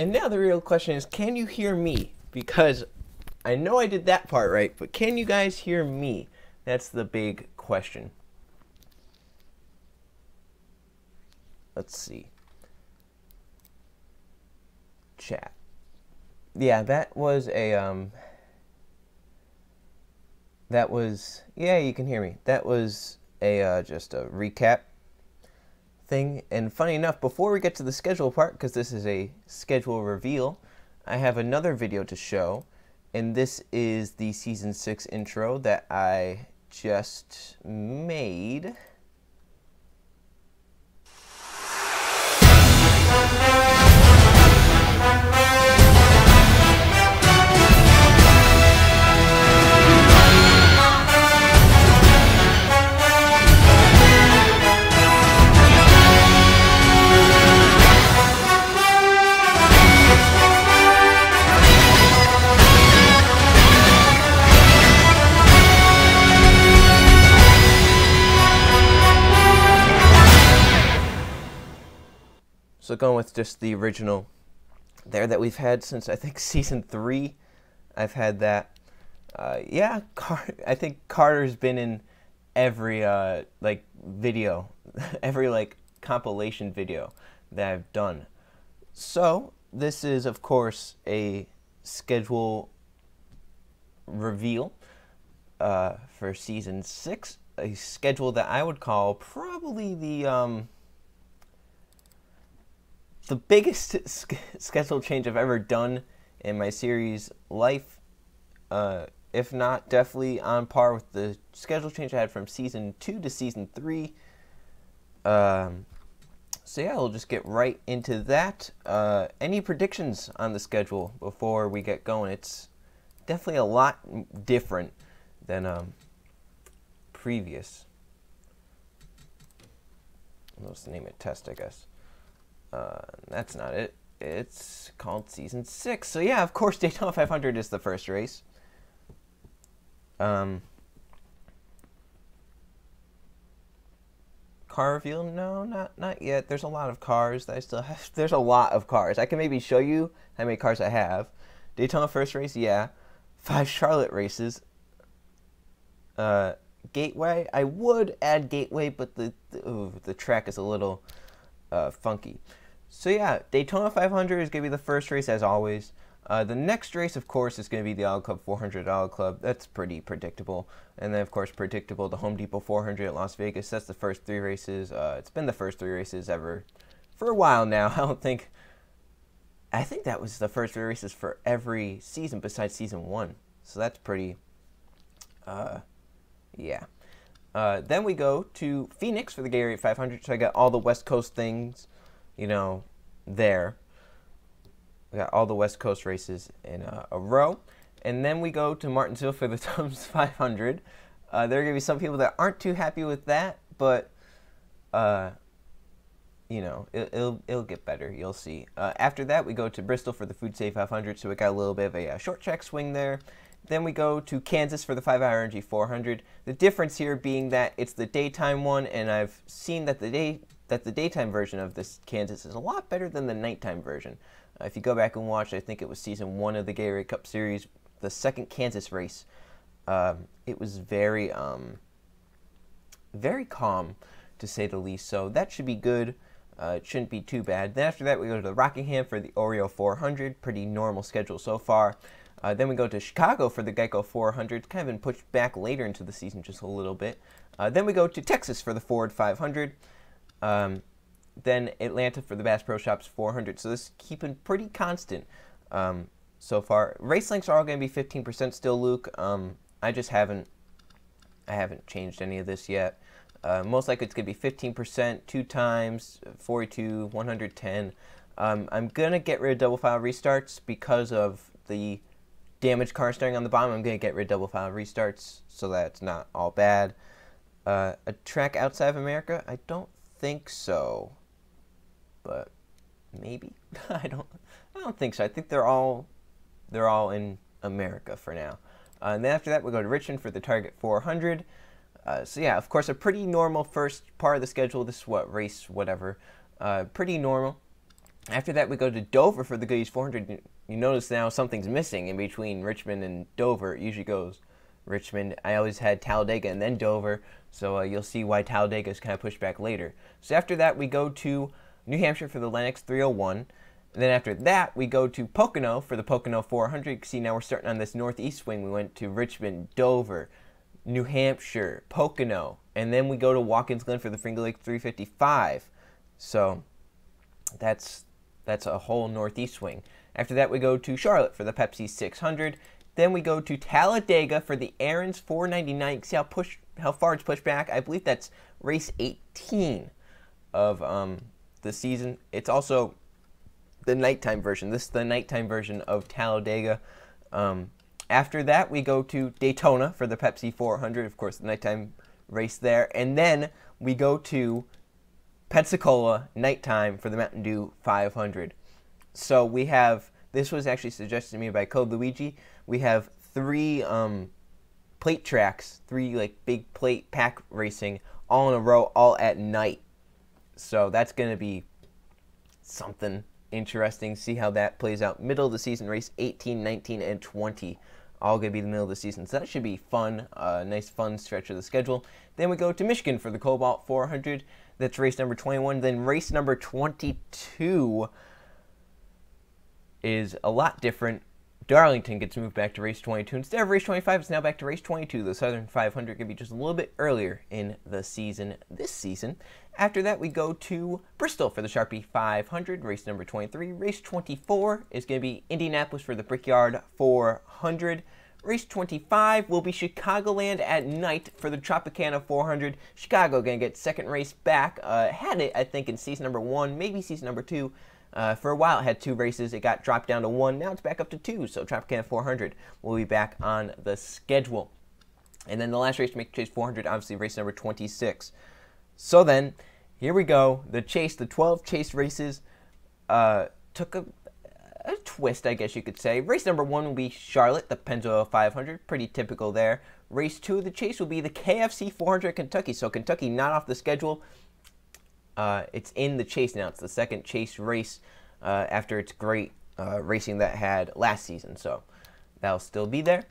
And now the real question is, can you hear me? Because I know I did that part right, but can you guys hear me? That's the big question. Let's see. Chat. Yeah, that was a, yeah, you can hear me. That was a, just a recap thing. And funny enough, before we get to the schedule part, because this is a schedule reveal, I have another video to show. And this is the Season 6 intro that I just made. So going with just the original there that we've had since, I think, Season 3. I've had that. Yeah, I think Carter's been in every, like, video, every, like, compilation video that I've done. So this is, of course, a schedule reveal for Season 6. A schedule that I would call probably the biggest schedule change I've ever done in my series life, if not definitely on par with the schedule change I had from Season 2 to Season 3. So yeah, we'll just get right into that. Any predictions on the schedule before we get going? It's definitely a lot different than previous. Let's name it test, I guess. That's not it. It's called Season 6. So yeah, of course, Daytona 500 is the first race. Car reveal? No, not yet. There's a lot of cars that I still have. There's a lot of cars. I can maybe show you how many cars I have. Daytona first race, yeah. 5 Charlotte races. Gateway, I would add Gateway, but the track is a little funky. So yeah, Daytona 500 is going to be the first race as always. The next race, of course, is going to be the Auto Club 400 Auto Club. That's pretty predictable. And then, of course, predictable, the Home Depot 400 at Las Vegas. That's the first 3 races. It's been the first 3 races ever for a while now. I think that was the first 3 races for every season besides Season 1. So that's pretty, yeah. Then we go to Phoenix for the Gatorade 500. So I got all the West Coast things, you know, there. We got all the West Coast races in a row. And then we go to Martinsville for the Tums 500. There are going to be some people that aren't too happy with that, but, you know, it'll get better. You'll see. After that, we go to Bristol for the Food Save 500, so we got a little bit of a short track swing there. Then we go to Kansas for the 5-hour Energy 400. The difference here being that it's the daytime one, and I've seen that the daytime version of this Kansas is a lot better than the nighttime version. If you go back and watch, I think it was Season 1 of the Gatorade Cup Series, the second Kansas race. It was very calm, to say the least. So that should be good. It shouldn't be too bad. Then after that, we go to the Rockingham for the Oreo 400. Pretty normal schedule so far. Then we go to Chicago for the Geico 400. It's kind of been pushed back later into the season just a little bit. Then we go to Texas for the Ford 500. Then Atlanta for the Bass Pro Shops 400. So this is keeping pretty constant so far. Race lengths are all going to be 15% still, Luke. I haven't changed any of this yet. Most likely it's going to be 15%, 2 times, 42, 110. I'm going to get rid of double file restarts because of the damaged car starting on the bottom. I'm going to get rid of double file restarts so that it's not all bad. A track outside of America? I don't think so, but maybe. I don't think so. I think they're all in America for now. And then after that, we go to Richmond for the Target 400. So yeah, of course, a pretty normal first part of the schedule. This is what, race whatever. Pretty normal. After that, we go to Dover for the Goodies 400. You notice now something's missing in between Richmond and Dover. It usually goes Richmond. I always had Talladega and then Dover, so you'll see why Talladega is kind of pushed back later. So after that, we go to New Hampshire for the Lennox 301. And then after that, we go to Pocono for the Pocono 400. See, now we're starting on this northeast swing. We went to Richmond, Dover, New Hampshire, Pocono, and then we go to Watkins Glen for the Finger Lake 355. So that's a whole northeast swing. After that, we go to Charlotte for the Pepsi 600. Then we go to Talladega for the Aaron's 499. See how far it's pushed back? I believe that's race 18 of the season. It's also the nighttime version. This is the nighttime version of Talladega. After that, we go to Daytona for the Pepsi 400. Of course, the nighttime race there. And then we go to Pensacola nighttime for the Mountain Dew 500. So we have, this was actually suggested to me by Code Luigi. We have 3 plate tracks, 3 like big plate pack racing all in a row, all at night. So that's going to be something interesting. See how that plays out. Middle of the season, race 18, 19, and 20. All going to be the middle of the season. So that should be fun. Nice fun stretch of the schedule. Then we go to Michigan for the Cobalt 400. That's race number 21. Then race number 22 is a lot different. Darlington gets moved back to race 22. Instead of race 25, it's now back to race 22. The Southern 500 could be just a little bit earlier in the season this season. After that, we go to Bristol for the Sharpie 500, race number 23. Race 24 is going to be Indianapolis for the Brickyard 400. Race 25 will be Chicagoland at night for the Tropicana 400. Chicago going to get second race back. Had it, I think, in season number 1, maybe season number 2. For a while, it had 2 races. It got dropped down to 1. Now it's back up to 2. So Tropicana 400 will be back on the schedule. And then the last race to make Chase 400, obviously race number 26. So then, here we go. The Chase, the 12 Chase races took a twist, I guess you could say. Race number 1 will be Charlotte, the Pennzoil 500. Pretty typical there. Race 2 of the Chase will be the KFC 400 Kentucky. So Kentucky not off the schedule. It's in the Chase now. It's the second Chase race after its great racing that had last season. So that'll still be there.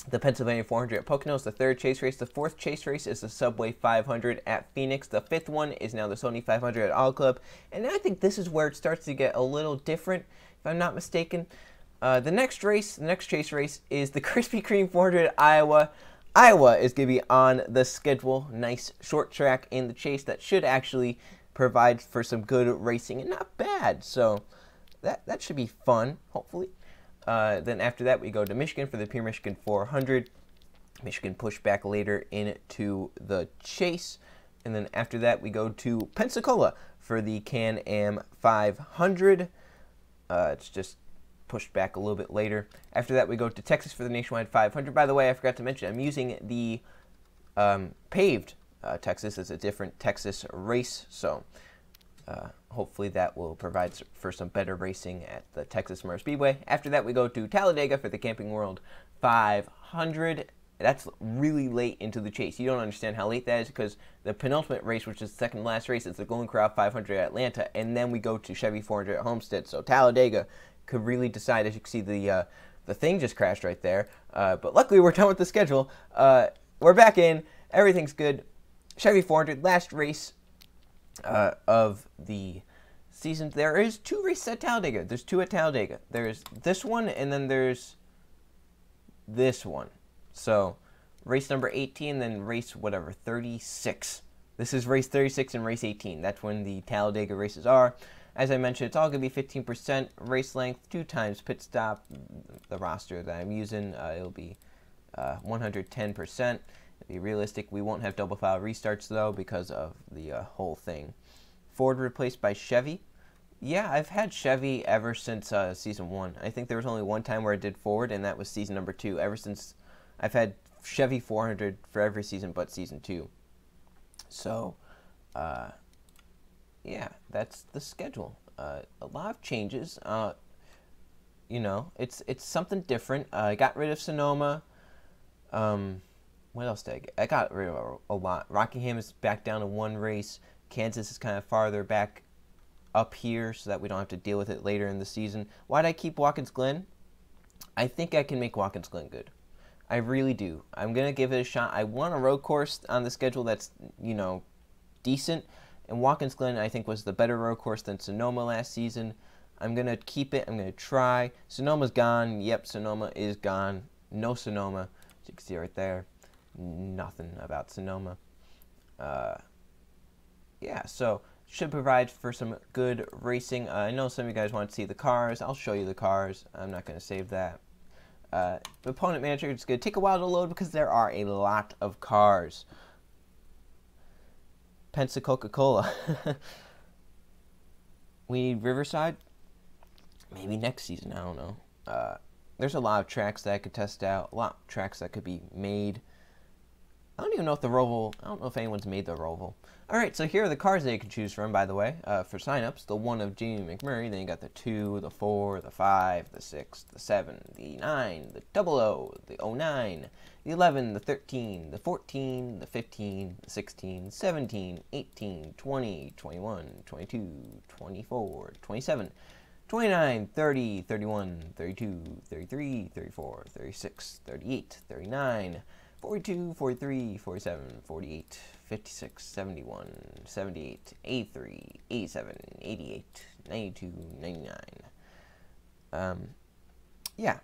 The Pennsylvania 400 at Pocono is the 3rd Chase race. The 4th Chase race is the Subway 500 at Phoenix. The 5th one is now the Sony 500 at All Club. And I think this is where it starts to get a little different, if I'm not mistaken. The next Chase race is the Krispy Kreme 400 at Iowa. Iowa is going to be on the schedule. Nice short track in the Chase that should actually provide for some good racing and not bad. So that should be fun, hopefully. Then after that, we go to Michigan for the Pure Michigan 400. Michigan pushed back later into the Chase. And then after that, we go to Pensacola for the Can-Am 500. It's just pushed back a little bit later. After that, we go to Texas for the Nationwide 500. By the way, I forgot to mention, I'm using the paved Texas as a different Texas race. So hopefully that will provide for some better racing at the Texas Motor Speedway. After that, we go to Talladega for the Camping World 500. That's really late into the Chase. You don't understand how late that is because the penultimate race, which is the second last race, is the Golden Corral 500 at Atlanta, and then we go to Chevy 400 at Homestead. So Talladega could really decide. As you can see, the thing just crashed right there. But luckily, we're done with the schedule. We're back in. Everything's good. Chevy 400, last race of the season. There is 2 races at Talladega. There's 2 at Talladega. There's this one, and then there's this one. So race number 18, then race whatever, 36. This is race 36 and race 18. That's when the Talladega races are. As I mentioned, it's all going to be 15% race length, 2 times pit stop. The roster that I'm using, it'll be 110%. Be realistic. We won't have double file restarts though because of the whole thing. Ford replaced by Chevy. Yeah, I've had Chevy ever since season 1. I think there was only one time where I did Ford, and that was season number 2. Ever since, I've had Chevy 400 for every season but season 2. So, yeah, that's the schedule. A lot of changes. You know, it's something different. I got rid of Sonoma. What else did I get? I got rid of a lot. Rockingham is back down to 1 race. Kansas is kind of farther back up here so that we don't have to deal with it later in the season. Why'd I keep Watkins Glen? I think I can make Watkins Glen good. I really do. I'm going to give it a shot. I want a road course on the schedule that's, you know, decent. And Watkins Glen, I think, was the better road course than Sonoma last season. I'm going to keep it. I'm going to try. Sonoma's gone. Yep, Sonoma is gone. No Sonoma. As you can see right there. Nothing about Sonoma. Yeah, so should provide for some good racing. I know some of you guys want to see the cars. I'll show you the cars. I'm not going to save that. Opponent manager, it's going to take a while to load because there are a lot of cars. Pensa Coca-Cola. We need Riverside. Maybe next season. I don't know. There's a lot of tracks that I could test out. A lot of tracks that could be made. I don't even know if the Roval, I don't know if anyone's made the Roval. Alright, so here are the cars that you can choose from, by the way, for signups. The 1 of Jamie McMurray, then you got the 2, the 4, the 5, the 6, the 7, the 9, the 00, the 09, the 11, the 13, the 14, the 15, the 16, 17, 18, 20, 21, 22, 24, 27, 29, 30, 31, 32, 33, 34, 36, 38, 39, 42, 43, 47, 48, 56, 71, 78, 83, 87, 88, 92, 99. Yeah.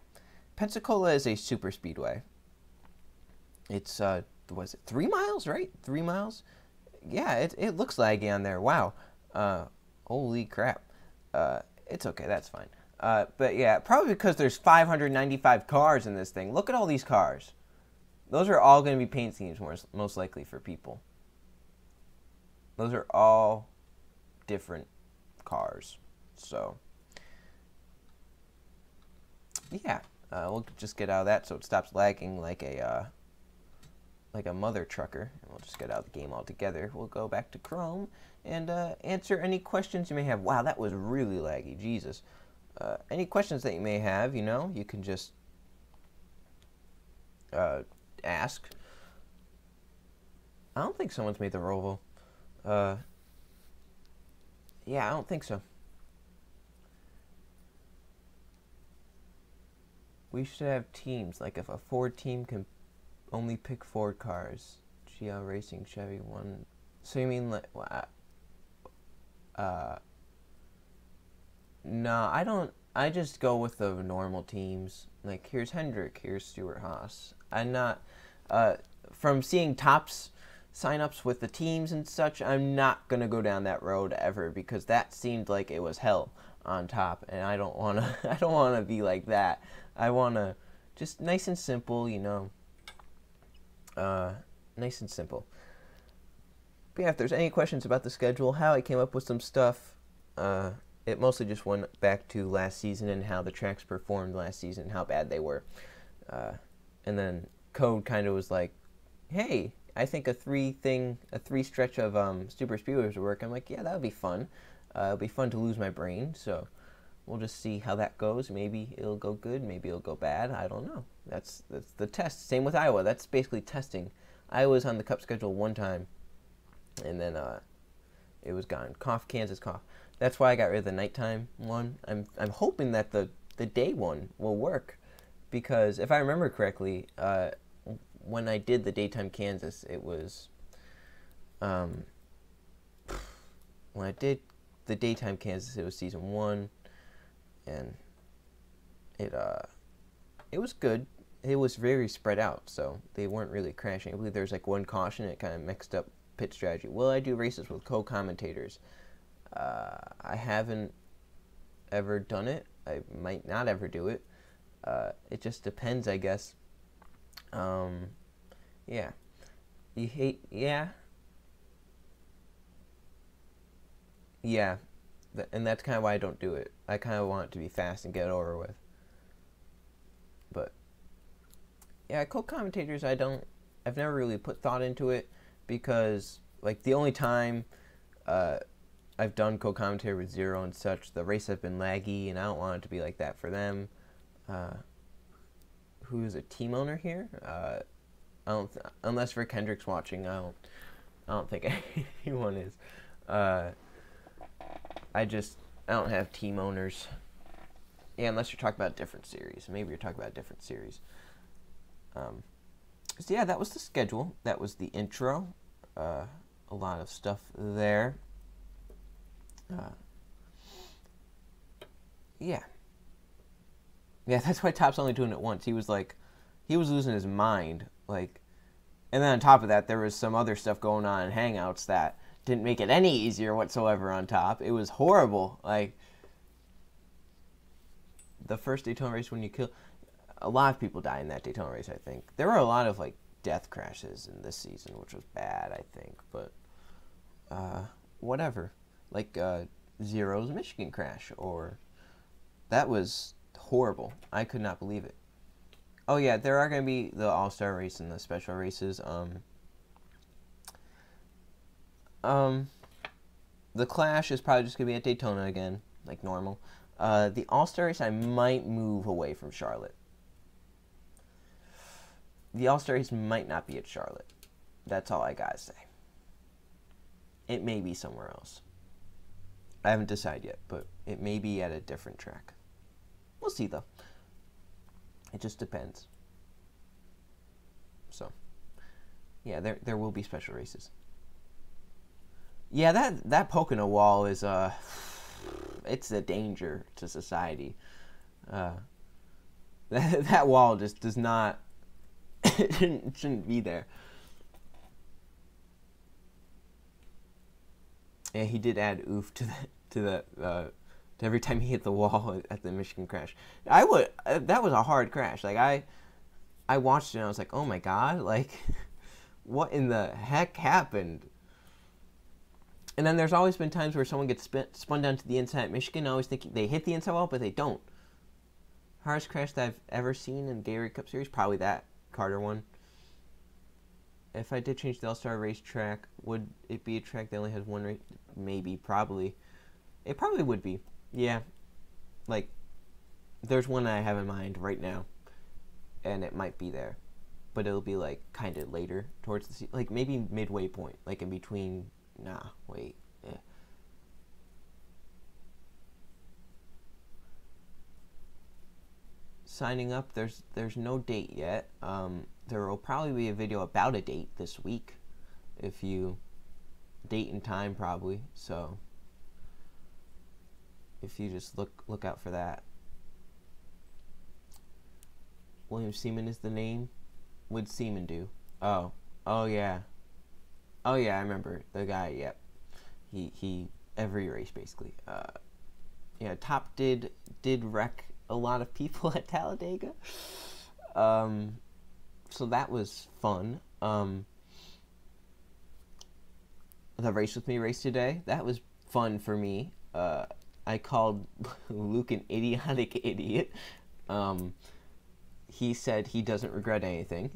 Pensacola is a super speedway. It's, was it 3 miles, right? 3 miles? Yeah, it looks laggy on there. Wow. Holy crap. It's okay, that's fine. But yeah, probably because there's 595 cars in this thing. Look at all these cars. Those are all going to be paint schemes, most likely, for people. Those are all different cars. So, yeah. We'll just get out of that so it stops lagging like a mother trucker. And we'll just get out of the game altogether. We'll go back to Chrome and answer any questions you may have. Wow, that was really laggy. Jesus. Any questions that you may have, you know, you can just ask. I don't think someone's made the Roval. Yeah, I don't think so. We should have teams, like if a Ford team can only pick Ford cars. GL Racing, Chevy, one. So you mean like, no, I don't. I just go with the normal teams. Like, here's Hendrick, here's Stuart Haas. I'm not, from seeing Topps signups with the teams and such, I'm not going to go down that road ever because that seemed like it was hell on top, and I don't want to, I don't want to be like that. I want to just nice and simple, you know, nice and simple. But yeah, if there's any questions about the schedule, how I came up with some stuff, it mostly just went back to last season and how the tracks performed last season, how bad they were. And then Code kind of was like, hey, I think a three stretch of super speedways would work. I'm like, yeah, that would be fun. It'll be fun to lose my brain, so we'll just see how that goes. Maybe it'll go good, maybe it'll go bad. I don't know. That's the test. Same with Iowa. That's basically testing. Iowa's on the Cup schedule one time, and then it was gone. Cough, Kansas, cough. That's why I got rid of the nighttime one. I'm hoping that the day one will work, because if I remember correctly, when I did the daytime Kansas, it was when I did the daytime Kansas, it was season 1, and it was good. It was very spread out, so they weren't really crashing. I believe there was like one caution. It kind of mixed up pit strategy. Will I do races with co-commentators? I haven't ever done it. I might not ever do it. It just depends, I guess. Yeah. Yeah. Yeah. And that's kind of why I don't do it. I kind of want it to be fast and get it over with. But, yeah, co-commentators, I've never really put thought into it, because, like, the only time I've done co-commentary with Zero and such, the races have been laggy, and I don't want it to be like that for them. Who's a team owner here? I don't unless Rick Hendrick's watching. I don't think anyone is. I don't have team owners. Yeah, unless you're talking about a different series. Maybe you're talking about a different series. So yeah, that was the schedule. That was the intro. A lot of stuff there. Yeah. Yeah, that's why Top's only doing it once. He was losing his mind. Like, and then on top of that, there was some other stuff going on in Hangouts that didn't make it any easier whatsoever on Top. It was horrible. Like, the first Daytona race when you kill... A lot of people die in that Daytona race, I think. There were a lot of, like, death crashes in this season, which was bad, I think. But, whatever. Like, Zero's Michigan crash, or... That was horrible. I could not believe it. Oh, yeah, there are going to be the All-Star race and the special races. The Clash is probably just going to be at Daytona again, like normal. The All-Star race, I might move away from Charlotte. The All-Star race might not be at Charlotte. That's all I gotta say. It may be somewhere else. I haven't decided yet, but it may be at a different track. We'll see, though. It just depends. So, yeah, there will be special races. Yeah, that Pocono wall is it's a danger to society. That wall just does not it shouldn't be there. Yeah, he did add oof to every time he hit the wall at the Michigan crash. That was a hard crash. Like I watched it and I was like, oh my god, like what in the heck happened? And then there's always been times where someone gets spun down to the inside at Michigan. I always think they hit the inside wall, but they don't. Hardest crash that I've ever seen in Gatorade Cup Series, probably that Carter one. If I did change the All-Star race track, would it be a track that only has one race? Maybe, probably. It probably would be. Yeah. Like, there's one I have in mind right now, and it might be there. But it'll be, like, kind of later towards the season. Like, maybe midway point. Like, in between... Nah, wait. Yeah. Signing up, there's no date yet. There will probably be a video about a date this week. If you... Date and time, probably. So... If you just look out for that. William Seaman is the name. What'd Seaman do? Oh yeah. Oh yeah, I remember the guy. Yep. He every race basically. Yeah, Top did wreck a lot of people at Talladega. So that was fun. The Race With Me race today, that was fun for me. I called Luke an idiotic idiot. He said he doesn't regret anything.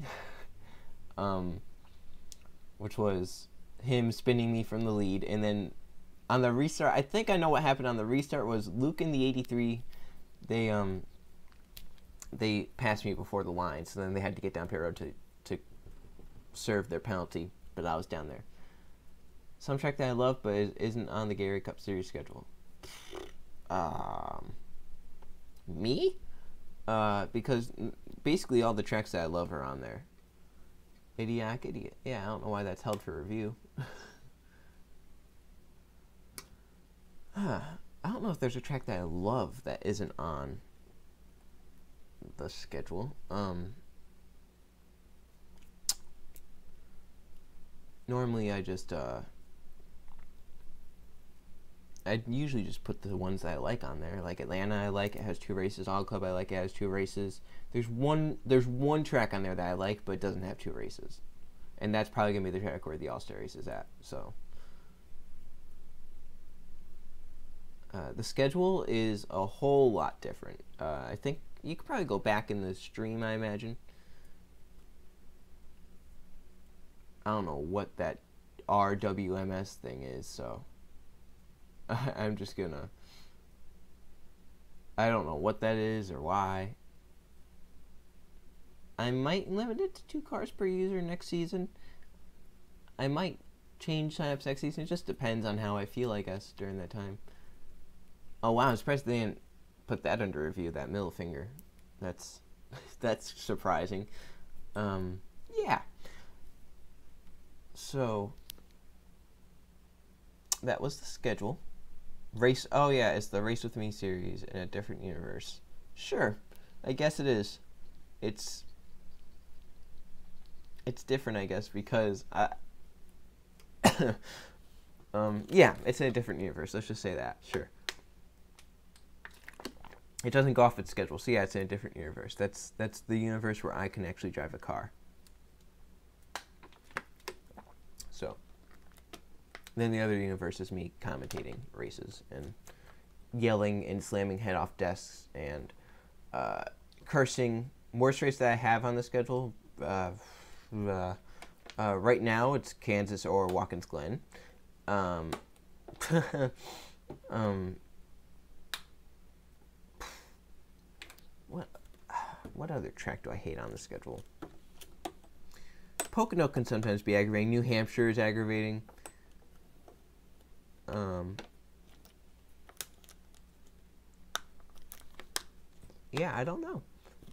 Which was him spinning me from the lead. And then on the restart, I think I know what happened on the restart was Luke in the 83, they passed me before the line, so then they had to get down pit road to serve their penalty, but I was down there. Some track that I love, but isn't on the Gatorade Cup Series schedule. Me? Because basically all the tracks that I love are on there. Idiotic idiot. Yeah, I don't know why that's held for review. I don't know if there's a track that I love that isn't on the schedule. Normally I just I usually just put the ones that I like on there. Like Atlanta, I like it has 2 races. Auto Club, I like it has 2 races. There's one track on there that I like, but it doesn't have 2 races, and that's probably gonna be the track where the All-Star race is at. So the schedule is a whole lot different. I think you could probably go back in the stream. I imagine. I don't know what that RWMS thing is, so. I'm just gonna... I don't know what that is or why. I might limit it to 2 cars per user next season. I might change signups next season. It just depends on how I feel, I guess, during that time. Oh wow, I'm surprised they didn't put that under review. That middle finger. That's that's surprising. Yeah. So that was the schedule. Race. Oh yeah, it's the Race with Me series in a different universe. Sure, I guess it is. It's different, I guess, because yeah, it's in a different universe. Let's just say that. Sure. It doesn't go off its schedule, so yeah, it's in a different universe. That's the universe where I can actually drive a car. So then the other universe is me commentating races and yelling and slamming head off desks and cursing. Worst race that I have on the schedule, right now it's Kansas or Watkins Glen. What other track do I hate on the schedule? Pocono can sometimes be aggravating. New Hampshire is aggravating. Yeah, I don't know.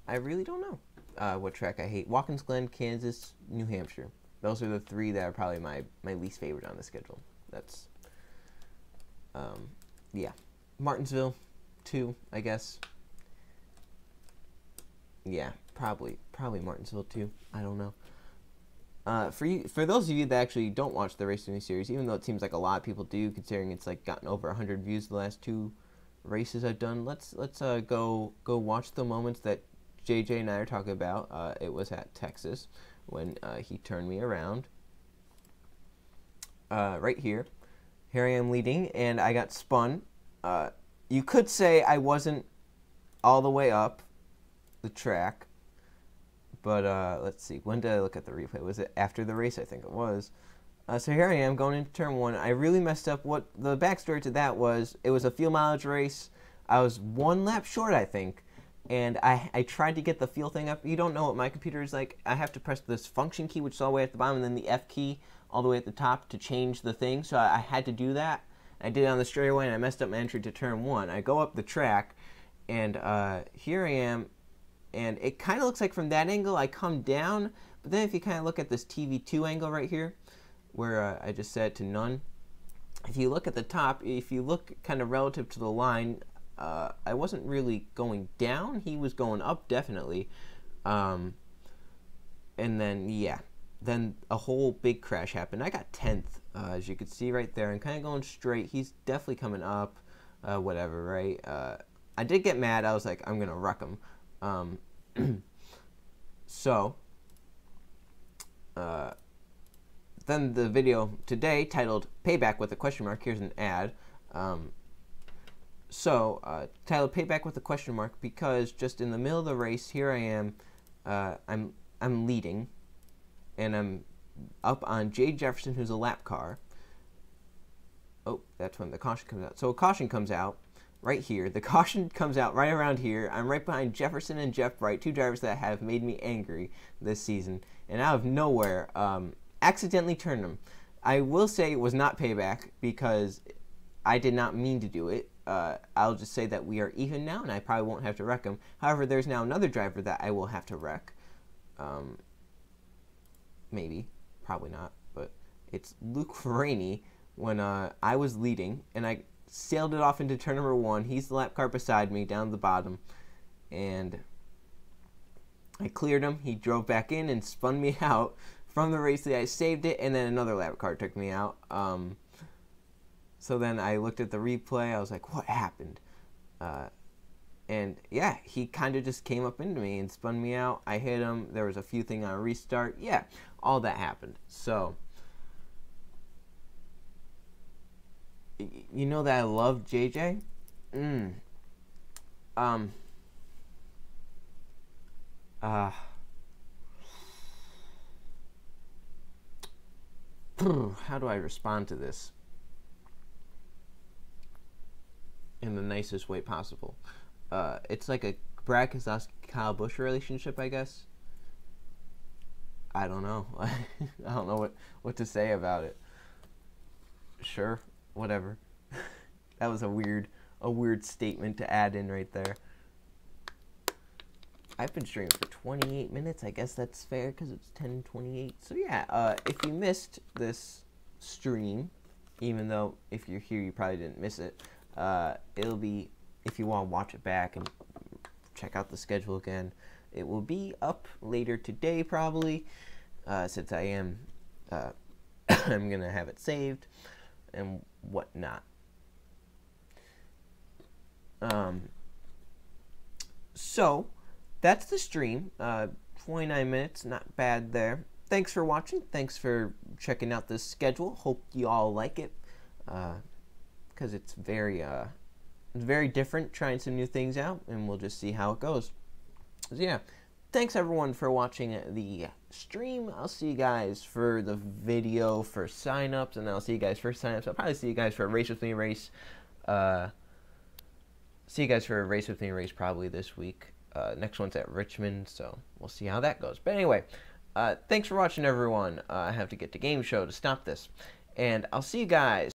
I really don't know what track I hate. Watkins Glen, Kansas, New Hampshire. Those are the three that are probably my least favorite on the schedule. That's, yeah. Martinsville, 2, I guess. Yeah, probably Martinsville 2. I don't know. For those of you that actually don't watch the Race to Me series, even though it seems like a lot of people do, considering it's like gotten over 100 views the last 2 races I've done, let's go watch the moments that JJ and I are talking about. It was at Texas when he turned me around. Right here. Here I am leading, and I got spun. You could say I wasn't all the way up the track, but let's see. When did I look at the replay? Was it after the race? I think it was. So here I am going into turn 1. I really messed up. What the backstory to that was, it was a fuel mileage race. I was 1 lap short, I think, and I tried to get the fuel thing up. You don't know what my computer is like. I have to press this function key, which is all the way at the bottom, and then the F key all the way at the top to change the thing. So I had to do that. I did it on the straightaway, and I messed up my entry to turn 1. I go up the track, and here I am, and it kind of looks like from that angle I come down, but then if you kind of look at this TV2 angle right here, where I just set it to none, if you look at the top, if you look kind of relative to the line, I wasn't really going down. He was going up, definitely. And then, yeah, then a whole big crash happened. I got 10th, as you could see right there, and kind of going straight. He's definitely coming up, whatever, right? I did get mad. I was like, I'm going to wreck him. So, then the video today titled Payback with a question mark. Here's an ad. Titled Payback with a question mark because just in the middle of the race, here I am, I'm leading, and I'm up on Jade Jefferson, who's a lap car. Oh, that's when the caution comes out. So a caution comes out right here. The caution comes out right around here. I'm right behind Jefferson and Jeff Bright, 2 drivers that have made me angry this season. And out of nowhere, accidentally turned them. I will say it was not payback because I did not mean to do it. I'll just say that we are even now, and I probably won't have to wreck him. However, there's now another driver that I will have to wreck. Maybe. Probably not. But it's Luke Rainey when I was leading, and I sailed it off into turn number 1. He's the lap car beside me down the bottom, and I cleared him. He drove back in and spun me out from the race. I saved it, and then another lap car took me out. So then I looked at the replay. I was like, what happened? And yeah, he kind of just came up into me and spun me out. I hit him. There was a few things on a restart. Yeah, all that happened. So, you know that I love JJ? How do I respond to this in the nicest way possible? It's like a Brad Keselowski, Kyle Busch relationship, I guess. I don't know. I don't know what to say about it. Sure, whatever. That was a weird a weird statement to add in right there. I've been streaming for 28 minutes. I guess that's fair because it's 10:28. So yeah, if you missed this stream, even though if you're here you probably didn't miss it, it'll be, if you want to watch it back and check out the schedule again, it will be up later today probably, since I am I'm gonna have it saved and whatnot. So that's the stream. 29 minutes, not bad there. Thanks for watching. Thanks for checking out this schedule. Hope you all like it, because it's very different, trying some new things out, and we'll just see how it goes. So yeah, thanks everyone for watching the stream. I'll see you guys for the video for signups, and I'll see you guys for signups. I'll probably see you guys for a Race With Me race. See you guys for a Race With Me race probably this week. Next one's at Richmond, so we'll see how that goes. But anyway, thanks for watching, everyone. I have to get to Game Show to stop this, and I'll see you guys